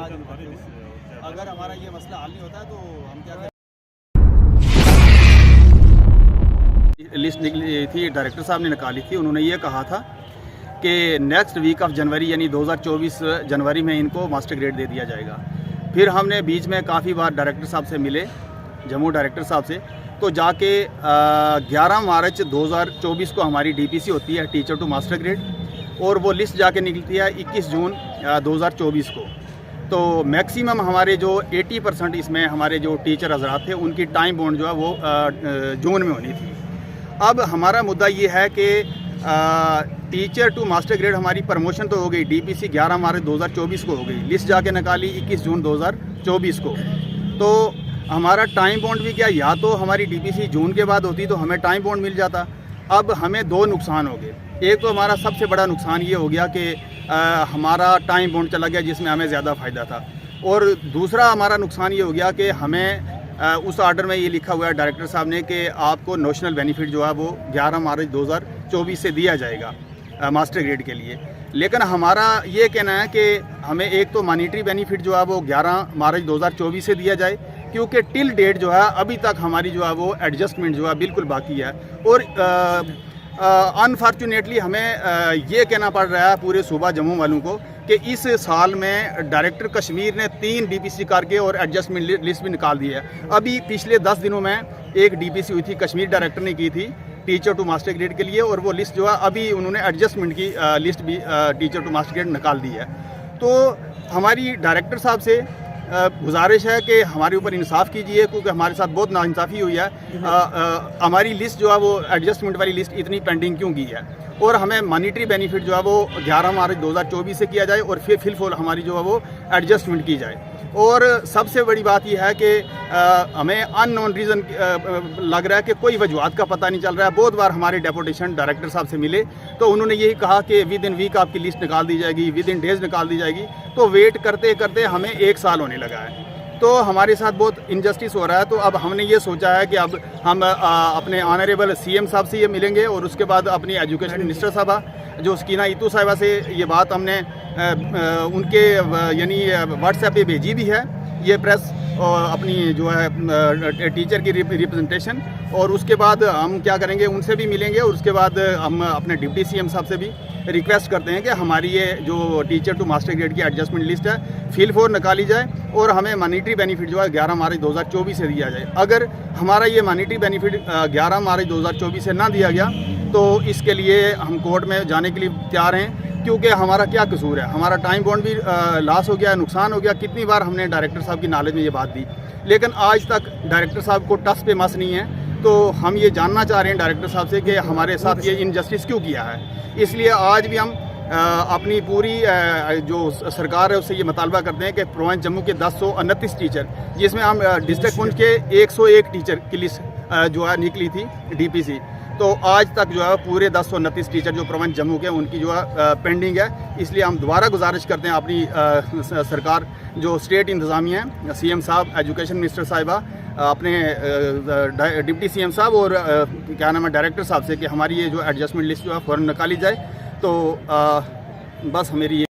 अगर हमारा ये मसला हल नहीं होता तो हम क्या करें। लिस्ट निकली थी, डायरेक्टर साहब ने निकाली थी। उन्होंने ये कहा था कि नेक्स्ट वीक ऑफ जनवरी यानी 2024 जनवरी में इनको मास्टर ग्रेड दे दिया जाएगा। फिर हमने बीच में काफ़ी बार डायरेक्टर साहब से मिले, जम्मू डायरेक्टर साहब से, तो जाके 11 मार्च 2024 को हमारी डीपीसी होती है, टीचर टू मास्टर ग्रेड, और वो लिस्ट जाके निकलती है 21 जून 2024 को। तो मैक्सिमम हमारे जो 80% इसमें हमारे जो टीचर हजरात थे उनकी टाइम बॉन्ड जो है वो जून में होनी थी। अब हमारा मुद्दा ये है कि टीचर टू मास्टर ग्रेड हमारी प्रमोशन तो हो गई, डीपीसी 11 मार्च 2024 को हो गई, लिस्ट जाके निकाली 21 जून 2024 को। तो हमारा टाइम बॉन्ड भी क्या, या तो हमारी डीपीसी जून के बाद होती तो हमें टाइम बॉन्ड मिल जाता। अब हमें दो नुकसान हो गए। एक तो हमारा सबसे बड़ा नुकसान ये हो गया कि हमारा टाइम बॉन्ड चला गया जिसमें हमें ज़्यादा फ़ायदा था, और दूसरा हमारा नुकसान ये हो गया कि हमें उस आर्डर में ये लिखा हुआ है डायरेक्टर साहब ने कि आपको नेशनल बेनिफिट जो है वो 11 मार्च 2024 से दिया जाएगा मास्टर ग्रेड के लिए। लेकिन हमारा ये कहना है कि हमें एक तो मॉनिटरी बेनिफिट जो है वो 11 मार्च 2024 से दिया जाए, क्योंकि टिल डेट जो है अभी तक हमारी जो है वो एडजस्टमेंट जो है बिल्कुल बाकी है। और अनफॉर्चुनेटली हमें ये कहना पड़ रहा है पूरे सूबा जम्मू वालों को कि इस साल में डायरेक्टर कश्मीर ने 3 डीपीसी करके और एडजस्टमेंट लिस्ट भी निकाल दी है। अभी पिछले 10 दिनों में एक डीपीसी हुई थी, कश्मीर डायरेक्टर ने की थी टीचर टू मास्टर ग्रेड के लिए, और वो लिस्ट जो है अभी उन्होंने एडजस्टमेंट की लिस्ट भी टीचर टू मास्टर ग्रेड निकाल दी है। तो हमारी डायरेक्टर साहब से गुजारिश है कि हमारे ऊपर इंसाफ कीजिए, क्योंकि हमारे साथ बहुत नाइंसाफ़ी हुई है। हमारी लिस्ट जो है वो एडजस्टमेंट वाली लिस्ट इतनी पेंडिंग क्यों की है, और हमें मॉनिटरी बेनिफिट जो है वो 11 मार्च 2024 से किया जाए, और फिर फिलफुल हमारी जो है वो एडजस्टमेंट की जाए। और सबसे बड़ी बात यह है कि हमें अननोन रीज़न लग रहा है कि कोई वजूहत का पता नहीं चल रहा है। बहुत बार हमारे डेपुटेशन डायरेक्टर साहब से मिले तो उन्होंने यही कहा कि विद इन वीक आपकी लिस्ट निकाल दी जाएगी, विद इन डेज़ निकाल दी जाएगी। तो वेट करते करते हमें 1 साल होने लगा है। तो हमारे साथ बहुत इनजस्टिस हो रहा है। तो अब हमने ये सोचा है कि अब हम अपने ऑनरेबल सीएम साहब से ये मिलेंगे, और उसके बाद अपनी एजुकेशन मिनिस्टर साहबा जो सकीना इतू साहिबा से ये बात हमने उनके यानी व्हाट्सएप पे भेजी भी है, ये प्रेस अपनी जो है टीचर की रिप्रेजेंटेशन। और उसके बाद हम क्या करेंगे, उनसे भी मिलेंगे, और उसके बाद हम अपने डिप्टी सीएम साहब से भी रिक्वेस्ट करते हैं कि हमारी ये जो टीचर टू मास्टर ग्रेड की एडजस्टमेंट लिस्ट है फिल फॉर निकाली जाए, और हमें मॉनिटरी बेनिफिट जो है 11 मार्च 2024 से दिया जाए। अगर हमारा ये मॉनिटरी बेनिफिट 11 मार्च 2024 से ना दिया गया तो इसके लिए हम कोर्ट में जाने के लिए तैयार हैं, क्योंकि हमारा क्या कसूर है। हमारा टाइम बॉन्ड भी लॉस हो गया, नुकसान हो गया। कितनी बार हमने डायरेक्टर साहब की नॉलेज में ये बात दी, लेकिन आज तक डायरेक्टर साहब को टस पे मस नहीं है। तो हम ये जानना चाह रहे हैं डायरेक्टर साहब से कि हमारे साथ ये इनजस्टिस क्यों किया है। इसलिए आज भी हम अपनी पूरी जो सरकार है उससे ये मुतालबा करते हैं कि प्रोविंस जम्मू के 1029 टीचर, जिसमें हम डिस्ट्रिक्ट पुंछ के 101 टीचर की लिस्ट जो है निकली थी डीपीसी, तो आज तक जो है पूरे 1029 टीचर जो प्रोविंस जम्मू के उनकी जो है पेंडिंग है। इसलिए हम दोबारा गुजारिश करते हैं अपनी सरकार जो स्टेट इंतज़ामिया है, सीएम साहब, एजुकेशन मिनिस्टर साहिबा, अपने डिप्टी सीएम साहब और क्या नाम है डायरेक्टर साहब से कि हमारी ये जो एडजस्टमेंट लिस्ट जो है फ़ौरन निकाली जाए। तो बस मेरी